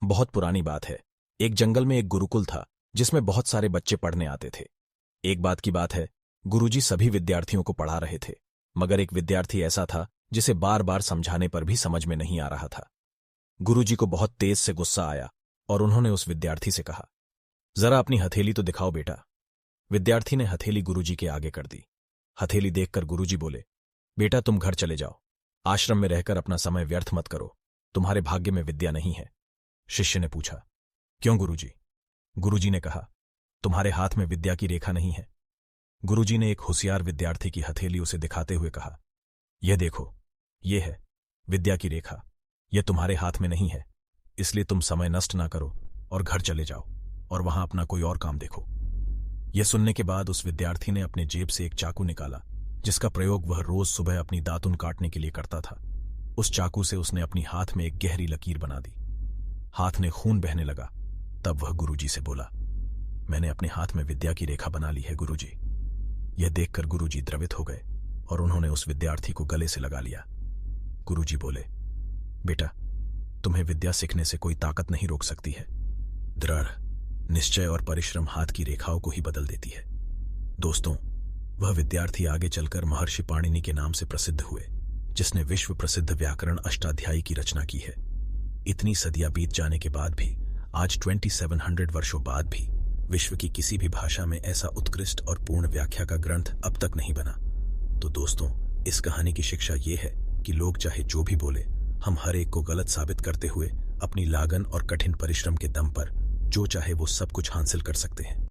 बहुत पुरानी बात है। एक जंगल में एक गुरुकुल था जिसमें बहुत सारे बच्चे पढ़ने आते थे। एक बात की बात है, गुरुजी सभी विद्यार्थियों को पढ़ा रहे थे, मगर एक विद्यार्थी ऐसा था जिसे बार बार समझाने पर भी समझ में नहीं आ रहा था। गुरुजी को बहुत तेज से गुस्सा आया और उन्होंने उस विद्यार्थी से कहा, जरा अपनी हथेली तो दिखाओ बेटा। विद्यार्थी ने हथेली गुरुजी के आगे कर दी। हथेली देखकर गुरुजी बोले, बेटा तुम घर चले जाओ, आश्रम में रहकर अपना समय व्यर्थ मत करो, तुम्हारे भाग्य में विद्या नहीं है। शिष्य ने पूछा, क्यों गुरुजी? गुरुजी ने कहा, तुम्हारे हाथ में विद्या की रेखा नहीं है। गुरुजी ने एक होशियार विद्यार्थी की हथेली उसे दिखाते हुए कहा, यह देखो, ये है विद्या की रेखा, यह तुम्हारे हाथ में नहीं है, इसलिए तुम समय नष्ट ना करो और घर चले जाओ और वहां अपना कोई और काम देखो। यह सुनने के बाद उस विद्यार्थी ने अपने जेब से एक चाकू निकाला, जिसका प्रयोग वह रोज सुबह अपनी दातुन काटने के लिए करता था। उस चाकू से उसने अपनी हाथ में एक गहरी लकीर बना दी। हाथ में खून बहने लगा। तब वह गुरुजी से बोला, मैंने अपने हाथ में विद्या की रेखा बना ली है गुरुजी। यह देखकर गुरुजी द्रवित हो गए और उन्होंने उस विद्यार्थी को गले से लगा लिया। गुरुजी बोले, बेटा तुम्हें विद्या सीखने से कोई ताकत नहीं रोक सकती है। दृढ़ निश्चय और परिश्रम हाथ की रेखाओं को ही बदल देती है। दोस्तों, वह विद्यार्थी आगे चलकर महर्षि पाणिनि के नाम से प्रसिद्ध हुए, जिसने विश्व प्रसिद्ध व्याकरण अष्टाध्यायी की रचना की है। इतनी सदियां बीत जाने के बाद भी, आज 2700 वर्षों बाद भी, विश्व की किसी भी भाषा में ऐसा उत्कृष्ट और पूर्ण व्याख्या का ग्रंथ अब तक नहीं बना। तो दोस्तों, इस कहानी की शिक्षा ये है कि लोग चाहे जो भी बोले, हम हर एक को गलत साबित करते हुए अपनी लागन और कठिन परिश्रम के दम पर जो चाहे वो सब कुछ हासिल कर सकते हैं।